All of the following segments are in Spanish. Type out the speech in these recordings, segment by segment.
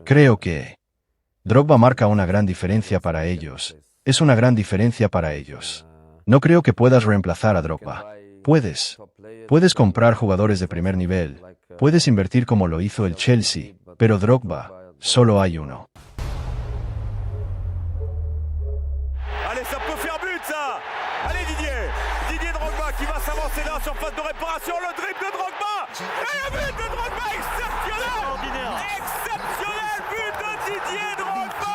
Creo que Drogba marca una gran diferencia para ellos. Es una gran diferencia para ellos. No creo que puedas reemplazar a Drogba. Puedes comprar jugadores de primer nivel. Puedes invertir como lo hizo el Chelsea, pero Drogba, solo hay uno. Allez, ça peut faire but, ça. Allez, Didier Drogba qui va s'avancer dans la surface de réparation. Le dribble de Drogba. Et un but de Drogba exceptionnel. Exceptionnel but de Didier Drogba.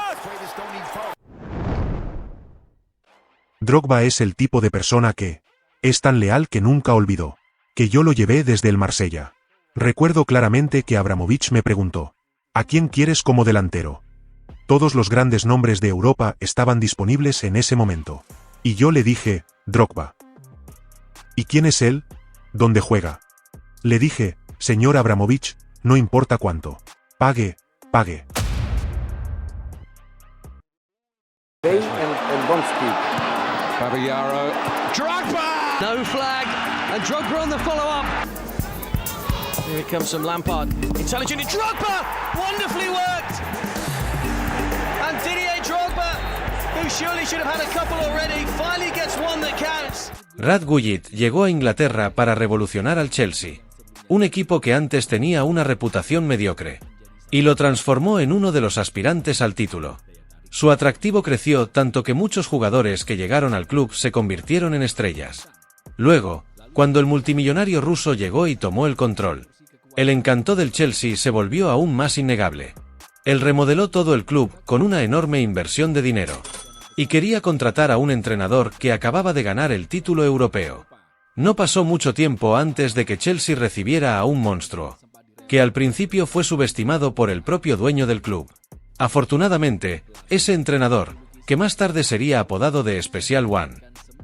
Drogba es el tipo de persona que es tan leal que nunca olvidó que yo lo llevé desde el Marsella. Recuerdo claramente que Abramovich me preguntó: ¿a quién quieres como delantero? Todos los grandes nombres de Europa estaban disponibles en ese momento. Y yo le dije: Drogba. ¿Y quién es él? ¿Dónde juega? Le dije: señor Abramovich, no importa cuánto. Pague. Caballero, Drogba! No flag, and Drogba on the follow-up. Here comes some Lampard. Intelligent, Drogba! Wonderfully worked! And Didier Drogba, who surely should have had a couple already, finally gets one that counts. Rad Gullit llegó a Inglaterra para revolucionar al Chelsea, un equipo que antes tenía una reputación mediocre, y lo transformó en uno de los aspirantes al título. Su atractivo creció tanto que muchos jugadores que llegaron al club se convirtieron en estrellas. Luego, cuando el multimillonario ruso llegó y tomó el control, el encanto del Chelsea se volvió aún más innegable. Él remodeló todo el club con una enorme inversión de dinero, y quería contratar a un entrenador que acababa de ganar el título europeo. No pasó mucho tiempo antes de que Chelsea recibiera a un monstruo, que al principio fue subestimado por el propio dueño del club. Afortunadamente, ese entrenador, que más tarde sería apodado de Special One,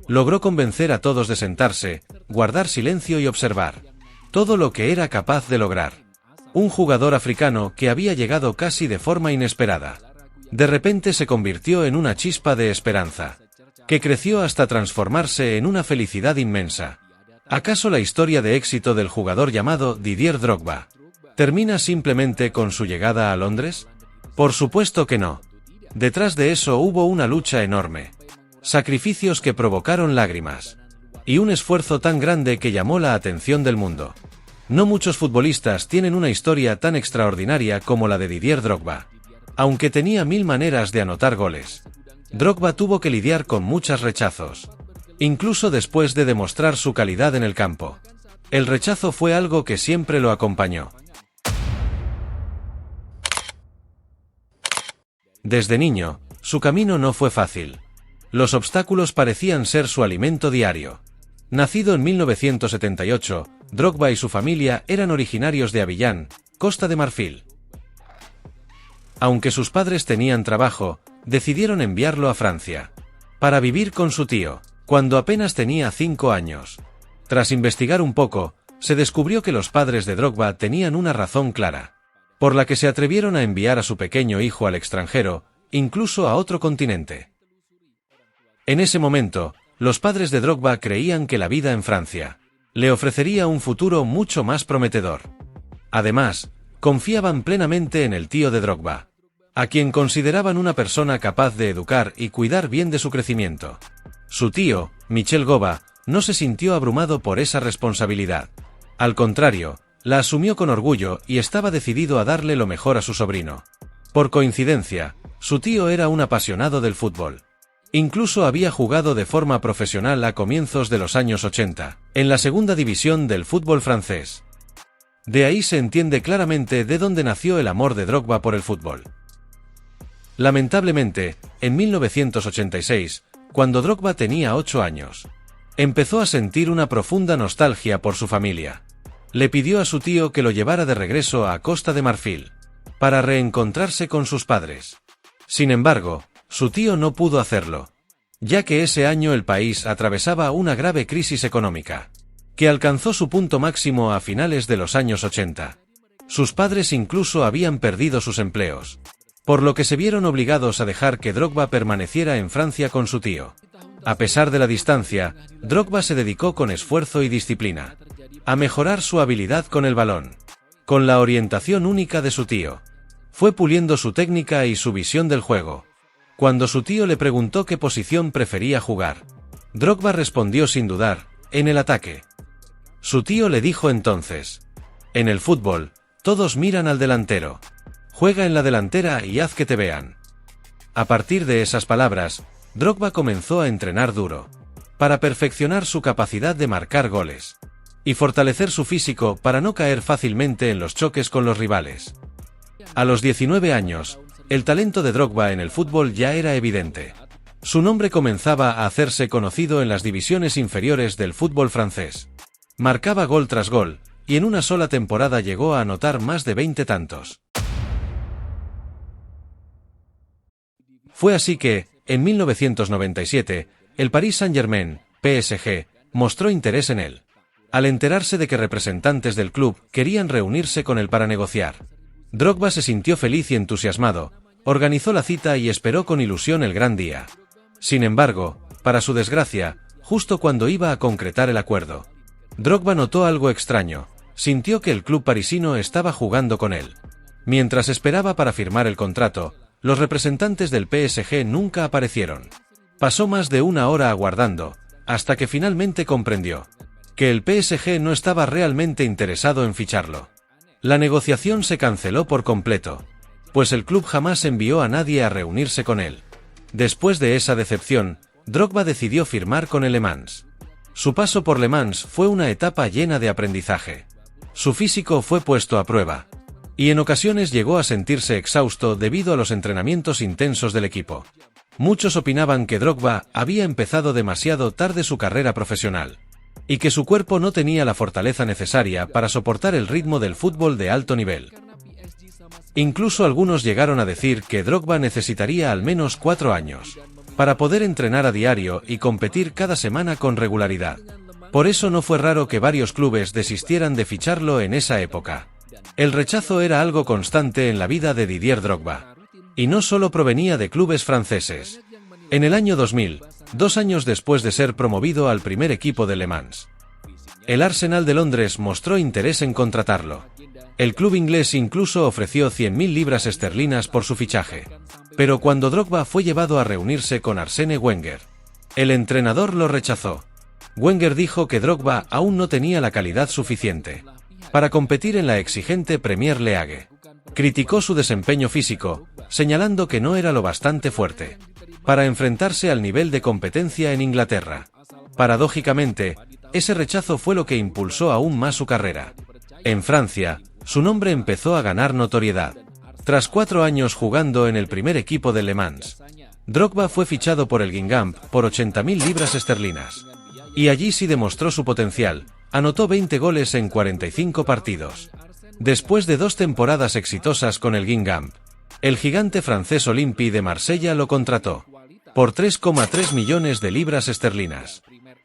logró convencer a todos de sentarse, guardar silencio y observar todo lo que era capaz de lograr. Un jugador africano que había llegado casi de forma inesperada, de repente se convirtió en una chispa de esperanza, que creció hasta transformarse en una felicidad inmensa. ¿Acaso la historia de éxito del jugador llamado Didier Drogba termina simplemente con su llegada a Londres? Por supuesto que no. Detrás de eso hubo una lucha enorme, sacrificios que provocaron lágrimas, y un esfuerzo tan grande que llamó la atención del mundo. No muchos futbolistas tienen una historia tan extraordinaria como la de Didier Drogba. Aunque tenía 1000 maneras de anotar goles, Drogba tuvo que lidiar con muchos rechazos, incluso después de demostrar su calidad en el campo. El rechazo fue algo que siempre lo acompañó. Desde niño, su camino no fue fácil. Los obstáculos parecían ser su alimento diario. Nacido en 1978, Drogba y su familia eran originarios de Abiyán, Costa de Marfil. Aunque sus padres tenían trabajo, decidieron enviarlo a Francia para vivir con su tío, cuando apenas tenía 5 años. Tras investigar un poco, se descubrió que los padres de Drogba tenían una razón clara, por la que se atrevieron a enviar a su pequeño hijo al extranjero, incluso a otro continente. En ese momento, los padres de Drogba creían que la vida en Francia le ofrecería un futuro mucho más prometedor. Además, confiaban plenamente en el tío de Drogba, a quien consideraban una persona capaz de educar y cuidar bien de su crecimiento. Su tío, Michel Goba, no se sintió abrumado por esa responsabilidad. Al contrario, la asumió con orgullo y estaba decidido a darle lo mejor a su sobrino. Por coincidencia, su tío era un apasionado del fútbol. Incluso había jugado de forma profesional a comienzos de los años 80, en la segunda división del fútbol francés. De ahí se entiende claramente de dónde nació el amor de Drogba por el fútbol. Lamentablemente, en 1986, cuando Drogba tenía 8 años, empezó a sentir una profunda nostalgia por su familia. Le pidió a su tío que lo llevara de regreso a Costa de Marfil, para reencontrarse con sus padres. Sin embargo, su tío no pudo hacerlo, ya que ese año el país atravesaba una grave crisis económica, que alcanzó su punto máximo a finales de los años 80. Sus padres incluso habían perdido sus empleos, por lo que se vieron obligados a dejar que Drogba permaneciera en Francia con su tío. A pesar de la distancia, Drogba se dedicó con esfuerzo y disciplina a mejorar su habilidad con el balón, con la orientación única de su tío. Fue puliendo su técnica y su visión del juego. Cuando su tío le preguntó qué posición prefería jugar, Drogba respondió sin dudar, en el ataque. Su tío le dijo entonces: en el fútbol, todos miran al delantero. Juega en la delantera y haz que te vean. A partir de esas palabras, Drogba comenzó a entrenar duro, para perfeccionar su capacidad de marcar goles, y fortalecer su físico para no caer fácilmente en los choques con los rivales. A los 19 años, el talento de Drogba en el fútbol ya era evidente. Su nombre comenzaba a hacerse conocido en las divisiones inferiores del fútbol francés. Marcaba gol tras gol, y en una sola temporada llegó a anotar más de 20 tantos. Fue así que, en 1997, el Paris Saint-Germain, PSG, mostró interés en él. Al enterarse de que representantes del club querían reunirse con él para negociar, Drogba se sintió feliz y entusiasmado, organizó la cita y esperó con ilusión el gran día. Sin embargo, para su desgracia, justo cuando iba a concretar el acuerdo, Drogba notó algo extraño, sintió que el club parisino estaba jugando con él. Mientras esperaba para firmar el contrato, los representantes del PSG nunca aparecieron. Pasó más de una hora aguardando, hasta que finalmente comprendió que el PSG no estaba realmente interesado en ficharlo. La negociación se canceló por completo, pues el club jamás envió a nadie a reunirse con él. Después de esa decepción, Drogba decidió firmar con el Le Mans. Su paso por Le Mans fue una etapa llena de aprendizaje. Su físico fue puesto a prueba, y en ocasiones llegó a sentirse exhausto debido a los entrenamientos intensos del equipo. Muchos opinaban que Drogba había empezado demasiado tarde su carrera profesional, y que su cuerpo no tenía la fortaleza necesaria para soportar el ritmo del fútbol de alto nivel. Incluso algunos llegaron a decir que Drogba necesitaría al menos 4 años para poder entrenar a diario y competir cada semana con regularidad. Por eso no fue raro que varios clubes desistieran de ficharlo en esa época. El rechazo era algo constante en la vida de Didier Drogba, y no solo provenía de clubes franceses. En el año 2000, 2 años después de ser promovido al primer equipo de Le Mans, el Arsenal de Londres mostró interés en contratarlo. El club inglés incluso ofreció 100.000 libras esterlinas por su fichaje. Pero cuando Drogba fue llevado a reunirse con Arsène Wenger, el entrenador lo rechazó. Wenger dijo que Drogba aún no tenía la calidad suficiente para competir en la exigente Premier League. Criticó su desempeño físico, señalando que no era lo bastante fuerte para enfrentarse al nivel de competencia en Inglaterra. Paradójicamente, ese rechazo fue lo que impulsó aún más su carrera. En Francia, su nombre empezó a ganar notoriedad. Tras 4 años jugando en el primer equipo de Le Mans, Drogba fue fichado por el Guingamp por 80.000 libras esterlinas. Y allí sí demostró su potencial, anotó 20 goles en 45 partidos. Después de 2 temporadas exitosas con el Guingamp, el gigante francés Olympique de Marsella lo contrató por 3,3 millones de libras esterlinas.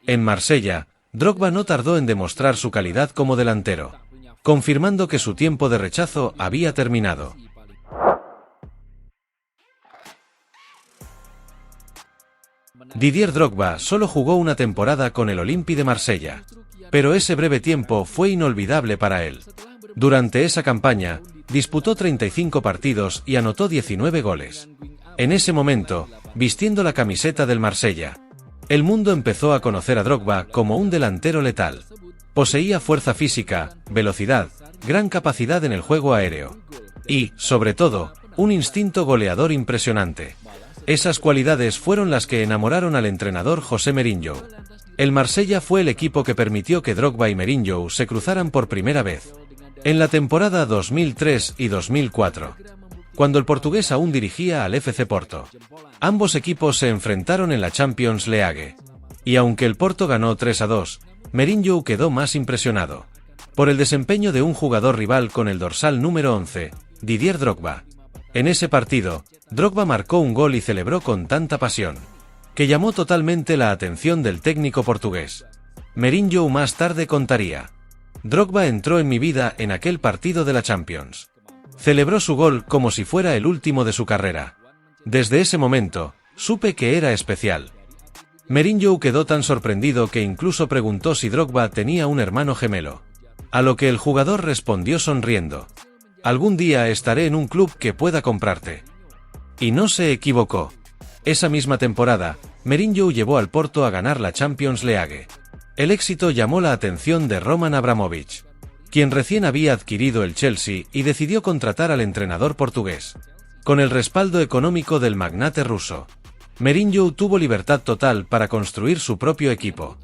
En Marsella, Drogba no tardó en demostrar su calidad como delantero, confirmando que su tiempo de rechazo había terminado. Didier Drogba solo jugó una temporada con el Olympique de Marsella, pero ese breve tiempo fue inolvidable para él. Durante esa campaña, disputó 35 partidos y anotó 19 goles. En ese momento, vistiendo la camiseta del Marsella, el mundo empezó a conocer a Drogba como un delantero letal. Poseía fuerza física, velocidad, gran capacidad en el juego aéreo y, sobre todo, un instinto goleador impresionante. Esas cualidades fueron las que enamoraron al entrenador José Mourinho. El Marsella fue el equipo que permitió que Drogba y Mourinho se cruzaran por primera vez, en la temporada 2003 y 2004, cuando el portugués aún dirigía al FC Porto. Ambos equipos se enfrentaron en la Champions League, y aunque el Porto ganó 3-2, Mourinho quedó más impresionado por el desempeño de un jugador rival con el dorsal número 11, Didier Drogba. En ese partido, Drogba marcó un gol y celebró con tanta pasión que llamó totalmente la atención del técnico portugués. Mourinho más tarde contaría: Drogba entró en mi vida en aquel partido de la Champions. Celebró su gol como si fuera el último de su carrera. Desde ese momento, supe que era especial. Mourinho quedó tan sorprendido que incluso preguntó si Drogba tenía un hermano gemelo, a lo que el jugador respondió sonriendo: algún día estaré en un club que pueda comprarte. Y no se equivocó. Esa misma temporada, Mourinho llevó al Porto a ganar la Champions League. El éxito llamó la atención de Roman Abramovich, quien recién había adquirido el Chelsea y decidió contratar al entrenador portugués. Con el respaldo económico del magnate ruso, Mourinho tuvo libertad total para construir su propio equipo.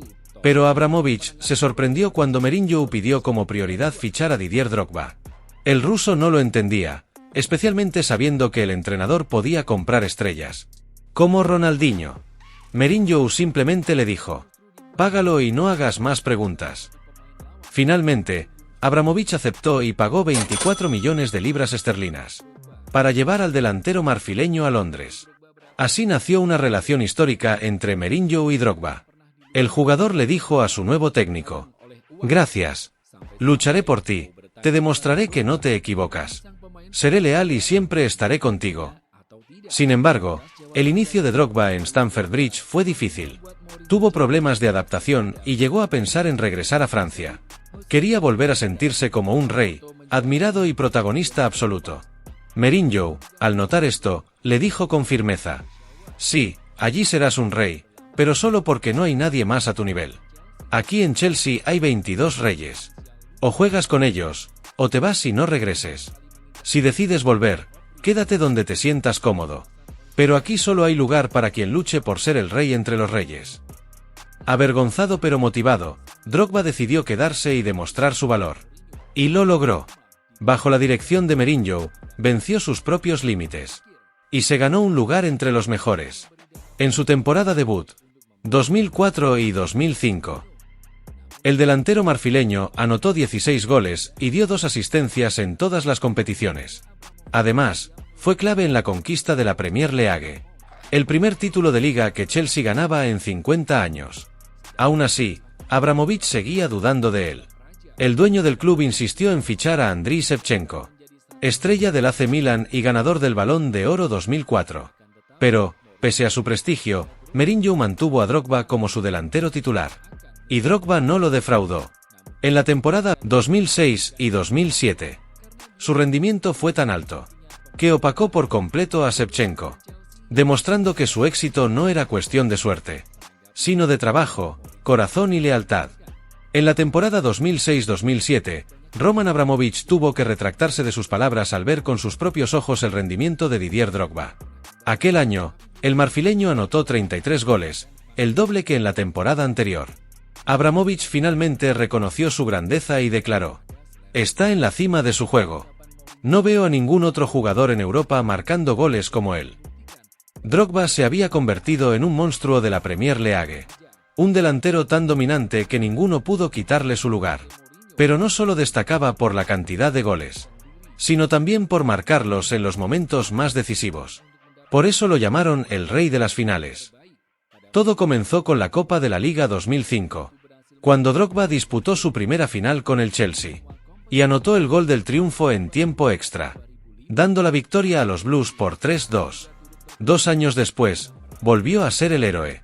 Pero Abramovich se sorprendió cuando Mourinho pidió como prioridad fichar a Didier Drogba. El ruso no lo entendía, especialmente sabiendo que el entrenador podía comprar estrellas, como Ronaldinho. Mourinho simplemente le dijo: págalo y no hagas más preguntas. Finalmente, Abramovich aceptó y pagó 24 millones de libras esterlinas para llevar al delantero marfileño a Londres. Así nació una relación histórica entre Mourinho y Drogba. El jugador le dijo a su nuevo técnico: gracias. Lucharé por ti, te demostraré que no te equivocas. Seré leal y siempre estaré contigo. Sin embargo, el inicio de Drogba en Stamford Bridge fue difícil. Tuvo problemas de adaptación y llegó a pensar en regresar a Francia. Quería volver a sentirse como un rey, admirado y protagonista absoluto. Mourinho, al notar esto, le dijo con firmeza: sí, allí serás un rey, pero solo porque no hay nadie más a tu nivel. Aquí en Chelsea hay 22 reyes. O juegas con ellos, o te vas y no regreses. Si decides volver, quédate donde te sientas cómodo. Pero aquí solo hay lugar para quien luche por ser el rey entre los reyes. Avergonzado pero motivado, Drogba decidió quedarse y demostrar su valor. Y lo logró. Bajo la dirección de Mourinho, venció sus propios límites. Y se ganó un lugar entre los mejores. En su temporada debut, 2004 y 2005. El delantero marfileño anotó 16 goles y dio 2 asistencias en todas las competiciones. Además, fue clave en la conquista de la Premier League, el primer título de liga que Chelsea ganaba en 50 años. Aún así, Abramovich seguía dudando de él. El dueño del club insistió en fichar a Andriy Shevchenko, estrella del AC Milan y ganador del Balón de Oro 2004. Pero, pese a su prestigio, Mourinho mantuvo a Drogba como su delantero titular. Y Drogba no lo defraudó. En la temporada 2006 y 2007, su rendimiento fue tan alto que opacó por completo a Shevchenko, demostrando que su éxito no era cuestión de suerte, sino de trabajo, corazón y lealtad. En la temporada 2006-2007, Roman Abramovich tuvo que retractarse de sus palabras al ver con sus propios ojos el rendimiento de Didier Drogba. Aquel año, el marfileño anotó 33 goles, el doble que en la temporada anterior. Abramovich finalmente reconoció su grandeza y declaró: está en la cima de su juego. No veo a ningún otro jugador en Europa marcando goles como él. Drogba se había convertido en un monstruo de la Premier League. Un delantero tan dominante que ninguno pudo quitarle su lugar. Pero no solo destacaba por la cantidad de goles, sino también por marcarlos en los momentos más decisivos. Por eso lo llamaron el rey de las finales. Todo comenzó con la Copa de la Liga 2005, cuando Drogba disputó su primera final con el Chelsea, y anotó el gol del triunfo en tiempo extra, dando la victoria a los Blues por 3-2. 2 años después, volvió a ser el héroe.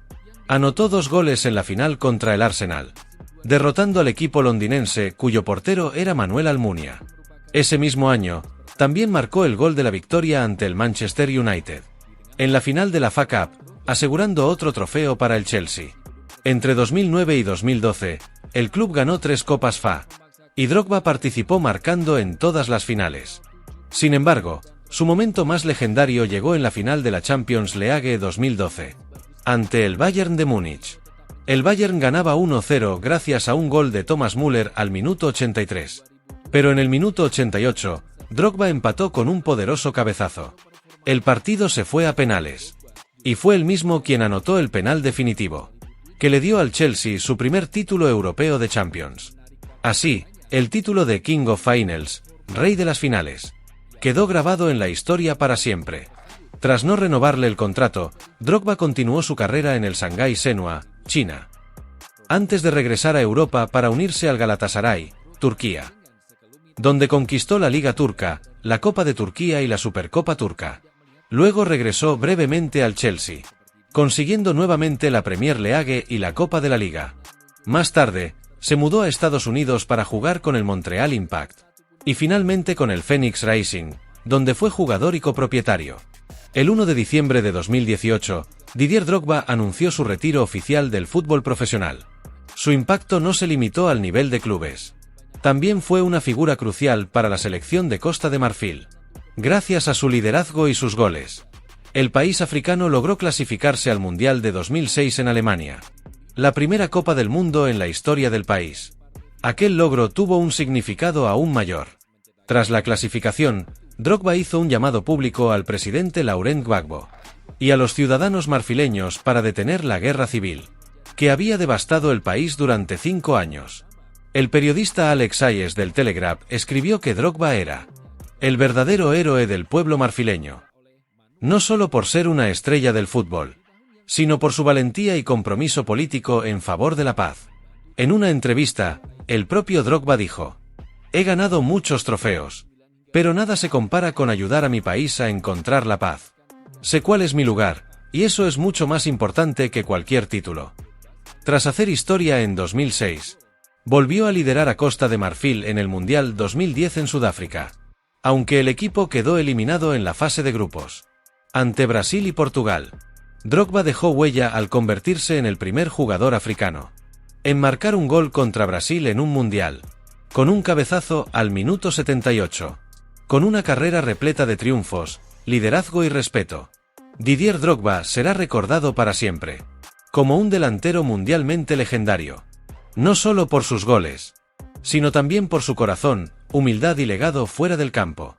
Anotó 2 goles en la final contra el Arsenal, derrotando al equipo londinense cuyo portero era Manuel Almunia. Ese mismo año, también marcó el gol de la victoria ante el Manchester United, en la final de la FA Cup, asegurando otro trofeo para el Chelsea. Entre 2009 y 2012, el club ganó 3 Copas FA, y Drogba participó marcando en todas las finales. Sin embargo, su momento más legendario llegó en la final de la Champions League 2012, ante el Bayern de Múnich. El Bayern ganaba 1-0 gracias a un gol de Thomas Müller al minuto 83. Pero en el minuto 88, Drogba empató con un poderoso cabezazo. El partido se fue a penales. Y fue él mismo quien anotó el penal definitivo, que le dio al Chelsea su primer título europeo de Champions. Así, el título de King of Finals, rey de las finales, quedó grabado en la historia para siempre. Tras no renovarle el contrato, Drogba continuó su carrera en el Shanghái Shenhua, China, antes de regresar a Europa para unirse al Galatasaray, Turquía, donde conquistó la Liga Turca, la Copa de Turquía y la Supercopa Turca. Luego regresó brevemente al Chelsea, consiguiendo nuevamente la Premier League y la Copa de la Liga. Más tarde, se mudó a Estados Unidos para jugar con el Montreal Impact. y finalmente con el Phoenix Racing, donde fue jugador y copropietario. El 1 de diciembre de 2018, Didier Drogba anunció su retiro oficial del fútbol profesional. Su impacto no se limitó al nivel de clubes. También fue una figura crucial para la selección de Costa de Marfil. Gracias a su liderazgo y sus goles, el país africano logró clasificarse al Mundial de 2006 en Alemania, la primera Copa del Mundo en la historia del país. Aquel logro tuvo un significado aún mayor. Tras la clasificación, Drogba hizo un llamado público al presidente Laurent Gbagbo y a los ciudadanos marfileños para detener la guerra civil, que había devastado el país durante 5 años. El periodista Alex Hayes del Telegraph escribió que Drogba era el verdadero héroe del pueblo marfileño. No solo por ser una estrella del fútbol, sino por su valentía y compromiso político en favor de la paz. En una entrevista, el propio Drogba dijo: «He ganado muchos trofeos, pero nada se compara con ayudar a mi país a encontrar la paz. Sé cuál es mi lugar, y eso es mucho más importante que cualquier título». Tras hacer historia en 2006, volvió a liderar a Costa de Marfil en el Mundial 2010 en Sudáfrica, aunque el equipo quedó eliminado en la fase de grupos. Ante Brasil y Portugal, Drogba dejó huella al convertirse en el primer jugador africano en marcar un gol contra Brasil en un mundial, con un cabezazo al minuto 78. Con una carrera repleta de triunfos, liderazgo y respeto, Didier Drogba será recordado para siempre como un delantero mundialmente legendario, no solo por sus goles, sino también por su corazón, humildad y legado fuera del campo.